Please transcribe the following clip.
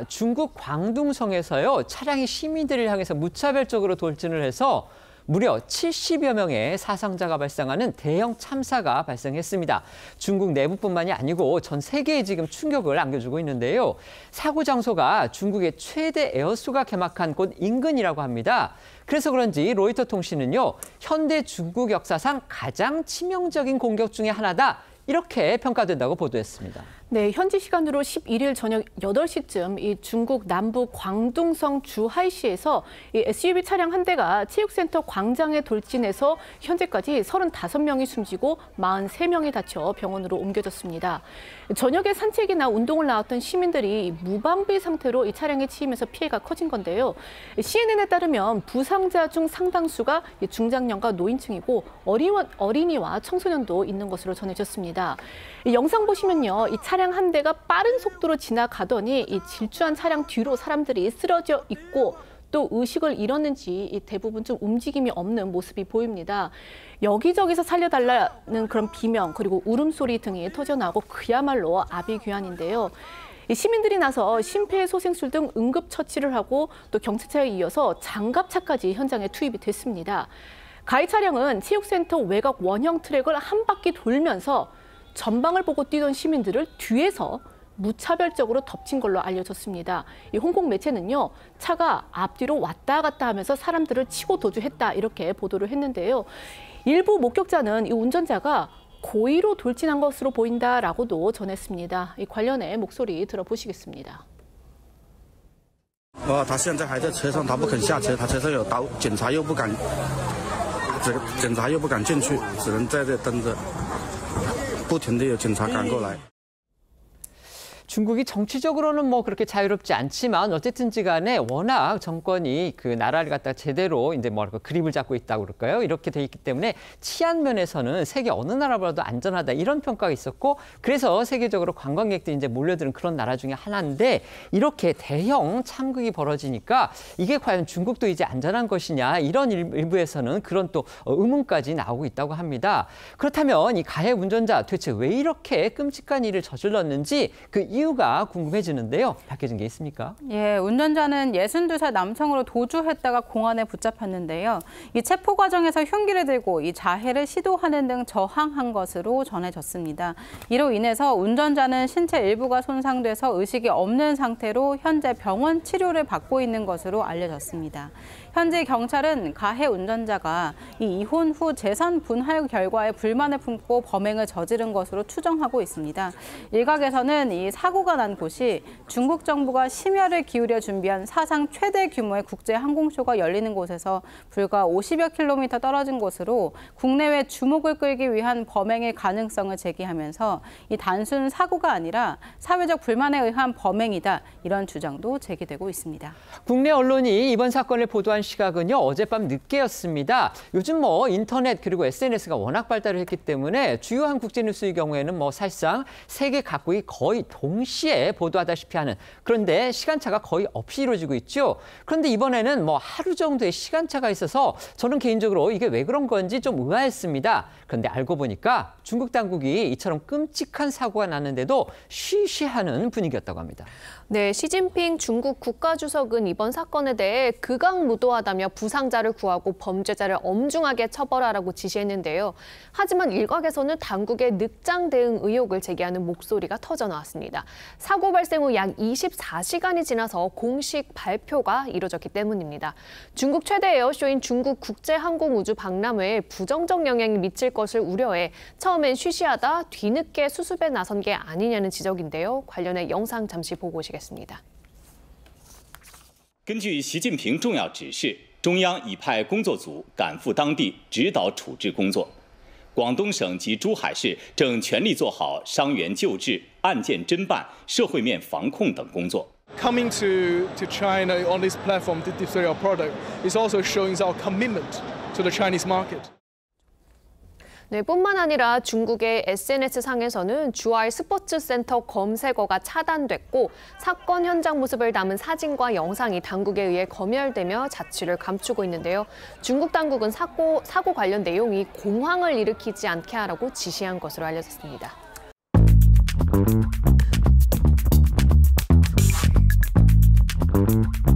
중국 광둥성에서요, 차량이 시민들을 향해서 무차별적으로 돌진을 해서 무려 70여 명의 사상자가 발생하는 대형 참사가 발생했습니다. 중국 내부뿐만이 아니고 전 세계에 지금 충격을 안겨주고 있는데요. 사고 장소가 중국의 최대 에어쇼가 개막한 곳 인근이라고 합니다. 그래서 그런지 로이터 통신은요, 현대 중국 역사상 가장 치명적인 공격 중에 하나다, 이렇게 평가된다고 보도했습니다. 네, 현지 시간으로 11일 저녁 8시쯤 이 중국 남부 광둥성 주하이시에서 이 SUV 차량 한 대가 체육센터 광장에 돌진해서 현재까지 35명이 숨지고 43명이 다쳐 병원으로 옮겨졌습니다. 저녁에 산책이나 운동을 나왔던 시민들이 무방비 상태로 이 차량에 치이면서 피해가 커진 건데요. CNN에 따르면 부상자 중 상당수가 중장년과 노인층이고 어린이와 청소년도 있는 것으로 전해졌습니다. 이 영상 보시면요, 이 차량 한 대가 빠른 속도로 지나가더니 이 질주한 차량 뒤로 사람들이 쓰러져 있고 또 의식을 잃었는지 대부분 좀 움직임이 없는 모습이 보입니다. 여기저기서 살려달라는 그런 비명 그리고 울음소리 등이 터져나오고 그야말로 아비규환인데요. 시민들이 나서 심폐소생술 등 응급처치를 하고 또 경찰차에 이어서 장갑차까지 현장에 투입이 됐습니다. 가해 차량은 체육센터 외곽 원형 트랙을 한 바퀴 돌면서 전방을 보고 뛰던 시민들을 뒤에서 무차별적으로 덮친 걸로 알려졌습니다. 이 홍콩 매체는요, 차가 앞뒤로 왔다 갔다 하면서 사람들을 치고 도주했다, 이렇게 보도를 했는데요. 일부 목격자는 이 운전자가 고의로 돌진한 것으로 보인다라고도 전했습니다. 이 관련해 목소리 들어보시겠습니다. 他现在还在车上，他不肯下车，他车上有刀，警察又不敢进去，只能在这等着。 不停地有警察赶过来。 중국이 정치적으로는 뭐 그렇게 자유롭지 않지만 어쨌든지 간에 워낙 정권이 그 나라를 갖다 제대로 이제 뭐랄까 그립을 잡고 있다고 그럴까요? 이렇게 돼 있기 때문에 치안 면에서는 세계 어느 나라보다도 안전하다, 이런 평가가 있었고, 그래서 세계적으로 관광객들이 이제 몰려드는 그런 나라 중에 하나인데, 이렇게 대형 참극이 벌어지니까 이게 과연 중국도 이제 안전한 것이냐, 이런 일부에서는 그런 또 의문까지 나오고 있다고 합니다. 그렇다면 이 가해 운전자 도대체 왜 이렇게 끔찍한 일을 저질렀는지 그 이유가 궁금해지는데요. 밝혀진 게 있습니까? 예, 운전자는 62살 남성으로 도주했다가 공안에 붙잡혔는데요. 이 체포 과정에서 흉기를 들고 이 자해를 시도하는 등 저항한 것으로 전해졌습니다. 이로 인해서 운전자는 신체 일부가 손상돼서 의식이 없는 상태로 현재 병원 치료를 받고 있는 것으로 알려졌습니다. 현재 경찰은 가해 운전자가 이 이혼 후 재산 분할 결과에 불만을 품고 범행을 저지른 것으로 추정하고 있습니다. 일각에서는 이 사고가 난 곳이 중국 정부가 심혈을 기울여 준비한 사상 최대 규모의 국제 항공쇼가 열리는 곳에서 불과 50여 킬로미터 떨어진 곳으로 국내외 주목을 끌기 위한 범행의 가능성을 제기하면서 이 단순 사고가 아니라 사회적 불만에 의한 범행이다, 이런 주장도 제기되고 있습니다. 국내 언론이 이번 사건을 보도한 시각은요, 어젯밤 늦게였습니다. 요즘 뭐 인터넷 그리고 SNS가 워낙 발달을 했기 때문에 주요한 국제 뉴스의 경우에는 뭐 사실상 세계 각국이 거의 동시에 보도하다시피 하는, 그런데 시간차가 거의 없이 이루어지고 있죠. 그런데 이번에는 뭐 하루 정도의 시간차가 있어서 저는 개인적으로 이게 왜 그런 건지 좀 의아했습니다. 그런데 알고 보니까 중국 당국이 이처럼 끔찍한 사고가 났는데도 쉬쉬하는 분위기였다고 합니다. 네, 시진핑 중국 국가주석은 이번 사건에 대해 극악무도하다며 부상자를 구하고 범죄자를 엄중하게 처벌하라고 지시했는데요. 하지만 일각에서는 당국의 늑장 대응 의혹을 제기하는 목소리가 터져나왔습니다. 사고 발생 후 약 24시간이 지나서 공식 발표가 이뤄졌기 때문입니다. 중국 최대 에어쇼인 중국 국제항공우주 박람회에 부정적 영향이 미칠 것을 우려해 처음엔 쉬쉬하다 뒤늦게 수습에 나선 게 아니냐는 지적인데요. 관련해 영상 잠시 보고 오시겠습니다. 根据习近平重要指示，中央已派工作组赶赴当地指导处置工作。广东省及珠海市正全力做好伤员救治、案件侦办、社会面防控等工作。 Coming to China on this platform to distribute our product is also showing our commitment to the Chinese market. 네, 뿐만 아니라 중국의 SNS상에서는 주하이 스포츠센터 검색어가 차단됐고 사건 현장 모습을 담은 사진과 영상이 당국에 의해 검열되며 자취를 감추고 있는데요. 중국 당국은 사고 관련 내용이 공황을 일으키지 않게 하라고 지시한 것으로 알려졌습니다. Thank you.